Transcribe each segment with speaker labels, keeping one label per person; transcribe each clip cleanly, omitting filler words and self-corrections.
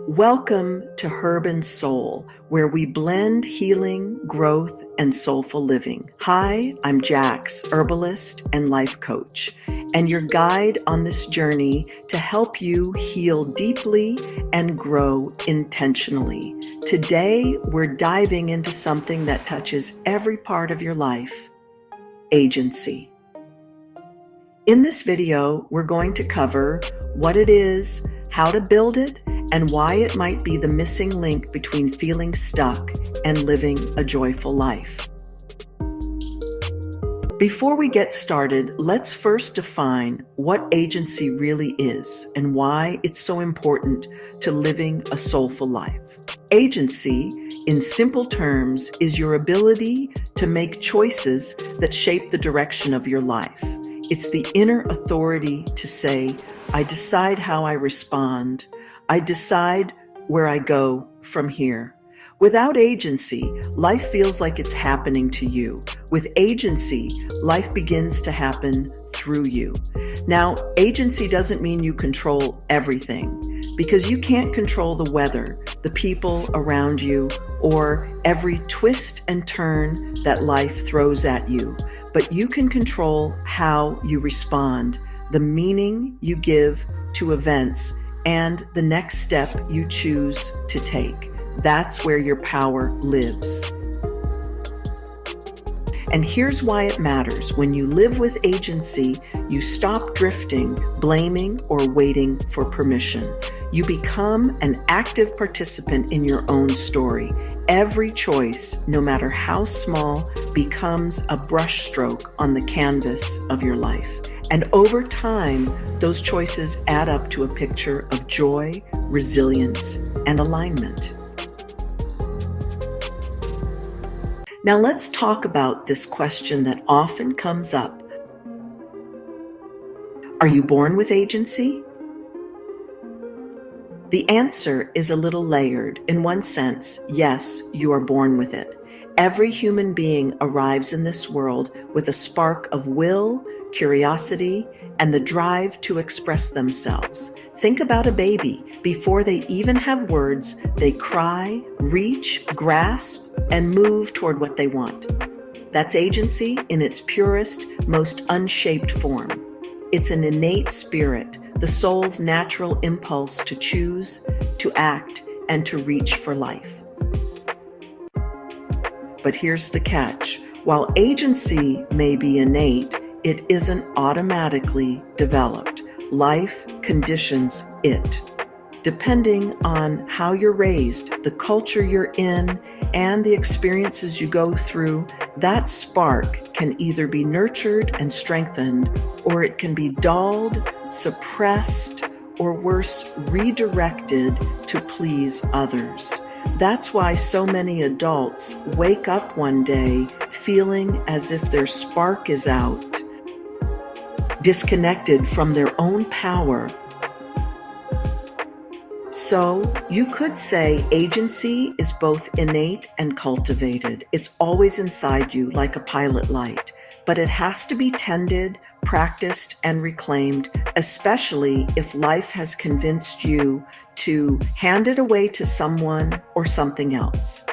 Speaker 1: Welcome to Herb and Soul, where we blend healing, growth, and soulful living. Hi, I'm Jax, herbalist and life coach, and your guide on this journey to help you heal deeply and grow intentionally. Today, we're diving into something that touches every part of your life: agency. In this video, we're going to cover what it is, how to build it, and why it might be the missing link between feeling stuck and living a joyful life. Before we get started, let's first define what agency really is and why it's so important to living a soulful life. Agency, in simple terms, is your ability to make choices that shape the direction of your life. It's the inner authority to say, I decide how I respond. I decide where I go from here. Without agency, life feels like it's happening to you. With agency, life begins to happen through you. Now, agency doesn't mean you control everything, because you can't control the weather, the people around you, or every twist and turn that life throws at you. But you can control how you respond, the meaning you give to events, and the next step you choose to take. That's where your power lives. And here's why it matters. When you live with agency, you stop drifting, blaming, or waiting for permission. You become an active participant in your own story. Every choice, no matter how small, becomes a brushstroke on the canvas of your life. And over time, those choices add up to a picture of joy, resilience, and alignment. Now let's talk about this question that often comes up. Are you born with agency? The answer is a little layered. In one sense, yes, you are born with it. Every human being arrives in this world with a spark of will, curiosity, and the drive to express themselves. Think about a baby. Before they even have words, they cry, reach, grasp, and move toward what they want. That's agency in its purest, most unshaped form. It's an innate spirit, the soul's natural impulse to choose, to act, and to reach for life. But here's the catch. While agency may be innate, it isn't automatically developed. Life conditions it. Depending on how you're raised, the culture you're in, and the experiences you go through, that spark can either be nurtured and strengthened, or it can be dulled, suppressed, or worse, redirected to please others. That's why so many adults wake up one day feeling as if their spark is out, disconnected from their own power. So you could say agency is both innate and cultivated. It's always inside you like a pilot light, but it has to be tended, practiced, and reclaimed, especially if life has convinced you to hand it away to someone or something else.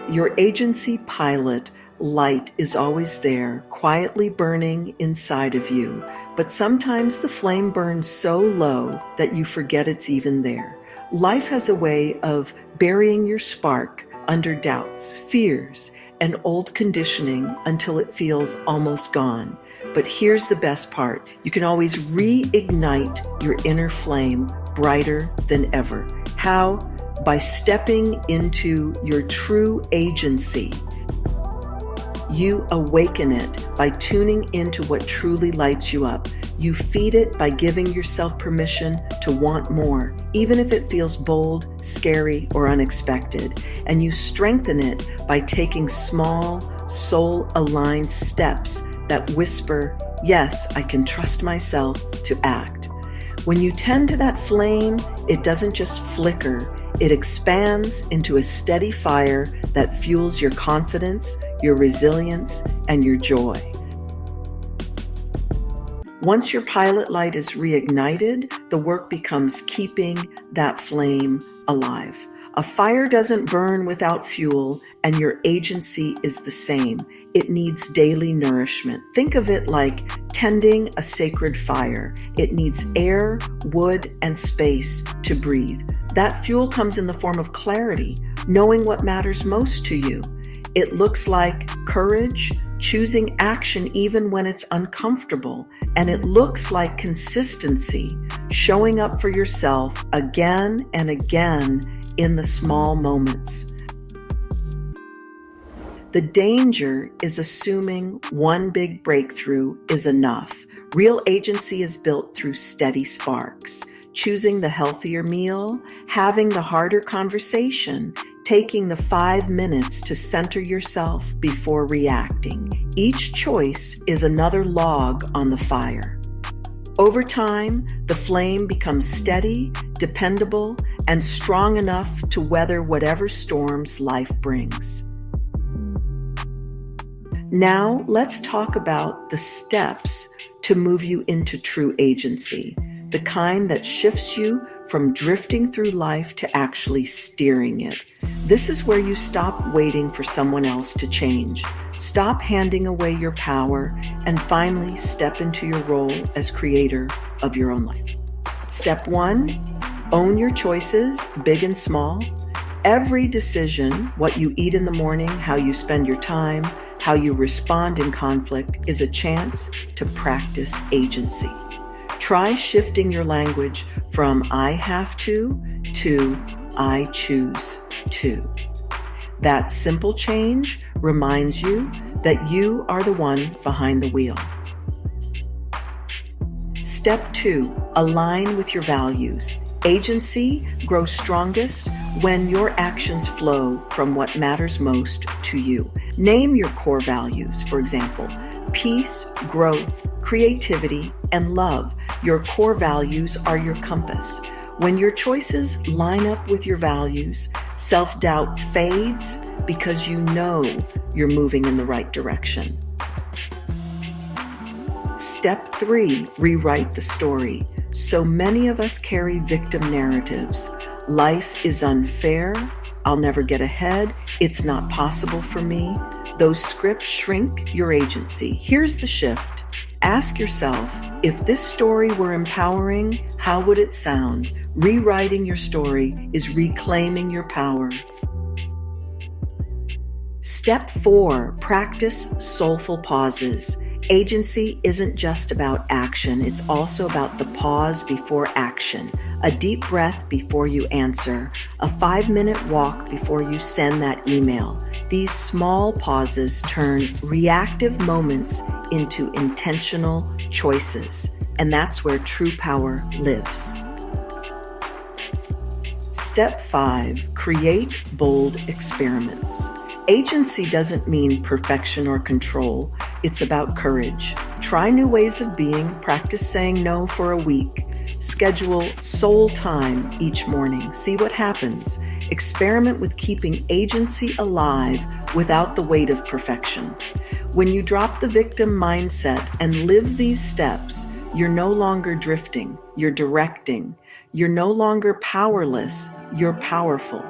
Speaker 1: Your agency pilot light is always there, quietly burning inside of you, but sometimes the flame burns so low that you forget it's even there. Life has a way of burying your spark under doubts, fears, and old conditioning until it feels almost gone. But here's the best part. You can always reignite your inner flame brighter than ever. How? By stepping into your true agency. You awaken it by tuning into what truly lights you up. You feed it by giving yourself permission to want more, even if it feels bold, scary, or unexpected. And you strengthen it by taking small, soul-aligned steps that whisper, yes, I can trust myself to act. When you tend to that flame, it doesn't just flicker, it expands into a steady fire that fuels your confidence, your resilience, and your joy. Once your pilot light is reignited, the work becomes keeping that flame alive. A fire doesn't burn without fuel, and your agency is the same. It needs daily nourishment. Think of it like tending a sacred fire. It needs air, wood, and space to breathe. That fuel comes in the form of clarity, knowing what matters most to you. It looks like courage, choosing action even when it's uncomfortable, and it looks like consistency, showing up for yourself again and again in the small moments. The danger is assuming one big breakthrough is enough. Real agency is built through steady sparks, choosing the healthier meal, having the harder conversation, taking the 5 minutes to center yourself before reacting. Each choice is another log on the fire. Over time, the flame becomes steady, dependable, and strong enough to weather whatever storms life brings. Now, let's talk about the steps to move you into true agency, the kind that shifts you from drifting through life to actually steering it. This is where you stop waiting for someone else to change, stop handing away your power, and finally step into your role as creator of your own life. Step 1, own your choices, big and small. Every decision, what you eat in the morning, how you spend your time, how you respond in conflict, is a chance to practice agency. Try shifting your language from I have to I choose to. That simple change reminds you that you are the one behind the wheel. Step 2, align with your values. Agency grows strongest when your actions flow from what matters most to you. Name your core values, for example, peace, growth, creativity, and love. Your core values are your compass. When your choices line up with your values, self-doubt fades because you know you're moving in the right direction. Step 3, rewrite the story. So many of us carry victim narratives. Life is unfair. I'll never get ahead. It's not possible for me. Those scripts shrink your agency. Here's the shift. Ask yourself, if this story were empowering, how would it sound? Rewriting your story is reclaiming your power. Step 4, practice soulful pauses. Agency isn't just about action, it's also about the pause before action, a deep breath before you answer, a 5-minute walk before you send that email. These small pauses turn reactive moments into intentional choices, and that's where true power lives. Step 5, create bold experiments. Agency doesn't mean perfection or control. It's about courage. Try new ways of being, practice saying no for a week. Schedule soul time each morning. See what happens. Experiment with keeping agency alive without the weight of perfection. When you drop the victim mindset and live these steps, you're no longer drifting, you're directing. You're no longer powerless, you're powerful.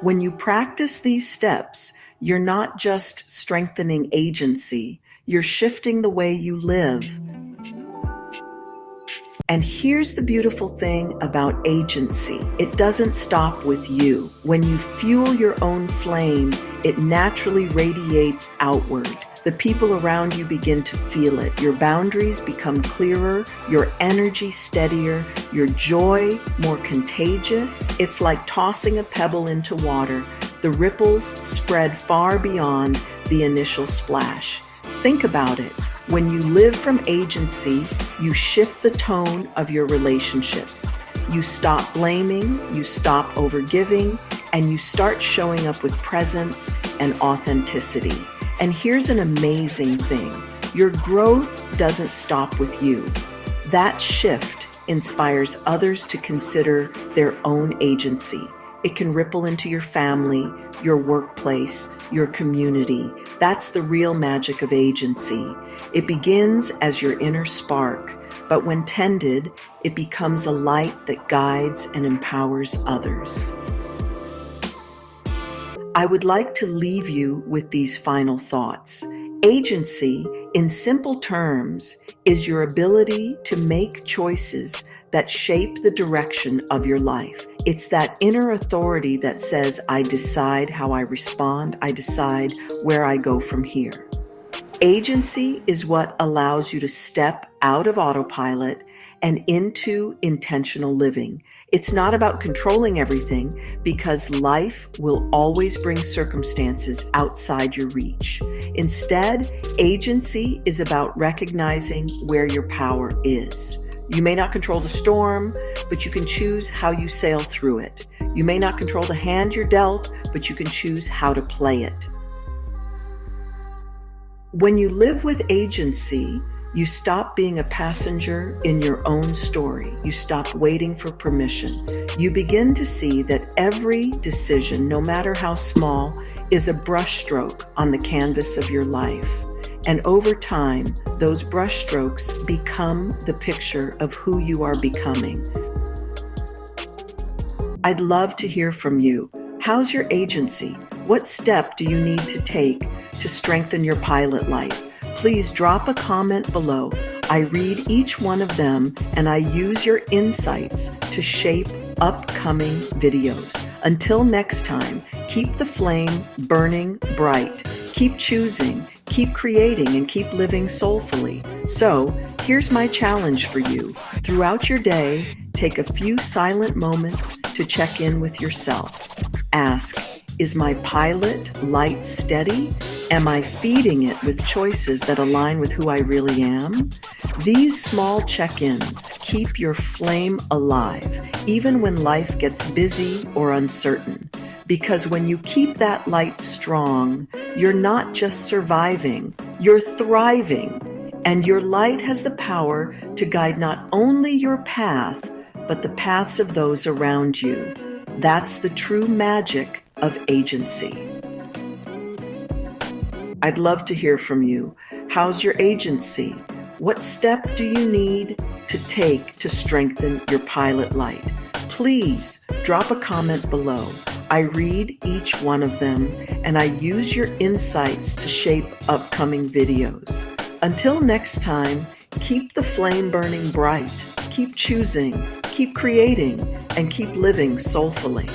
Speaker 1: When you practice these steps, you're not just strengthening agency, you're shifting the way you live. And here's the beautiful thing about agency. It doesn't stop with you. When you fuel your own flame, it naturally radiates outward. The people around you begin to feel it. Your boundaries become clearer, your energy steadier, your joy more contagious. It's like tossing a pebble into water. The ripples spread far beyond the initial splash. Think about it. When you live from agency, you shift the tone of your relationships. You stop blaming, you stop overgiving, and you start showing up with presence and authenticity. And here's an amazing thing. Your growth doesn't stop with you. That shift inspires others to consider their own agency. It can ripple into your family, your workplace, your community. That's the real magic of agency. It begins as your inner spark, but when tended, it becomes a light that guides and empowers others. I would like to leave you with these final thoughts. Agency, in simple terms, is your ability to make choices that shape the direction of your life. It's that inner authority that says, I decide how I respond, I decide where I go from here. Agency is what allows you to step out of autopilot and into intentional living. It's not about controlling everything, because life will always bring circumstances outside your reach. Instead, agency is about recognizing where your power is. You may not control the storm, but you can choose how you sail through it. You may not control the hand you're dealt, but you can choose how to play it. When you live with agency, you stop being a passenger in your own story. You stop waiting for permission. You begin to see that every decision, no matter how small, is a brushstroke on the canvas of your life. And over time, those brushstrokes become the picture of who you are becoming. I'd love to hear from you. How's your agency? What step do you need to take to strengthen your pilot light? Please drop a comment below. I read each one of them, and I use your insights to shape upcoming videos. Until next time, keep the flame burning bright. Keep choosing, keep creating, and keep living soulfully. So, here's my challenge for you. Throughout your day, take a few silent moments to check in with yourself. Ask, is my pilot light steady? Am I feeding it with choices that align with who I really am? These small check-ins keep your flame alive, even when life gets busy or uncertain. Because when you keep that light strong, you're not just surviving, you're thriving. And your light has the power to guide not only your path, but the paths of those around you. That's the true magic of agency. I'd love to hear from you. How's your agency? What step do you need to take to strengthen your pilot light? Please drop a comment below. I read each one of them, and I use your insights to shape upcoming videos. Until next time, keep the flame burning bright. Keep choosing, keep creating, and keep living soulfully.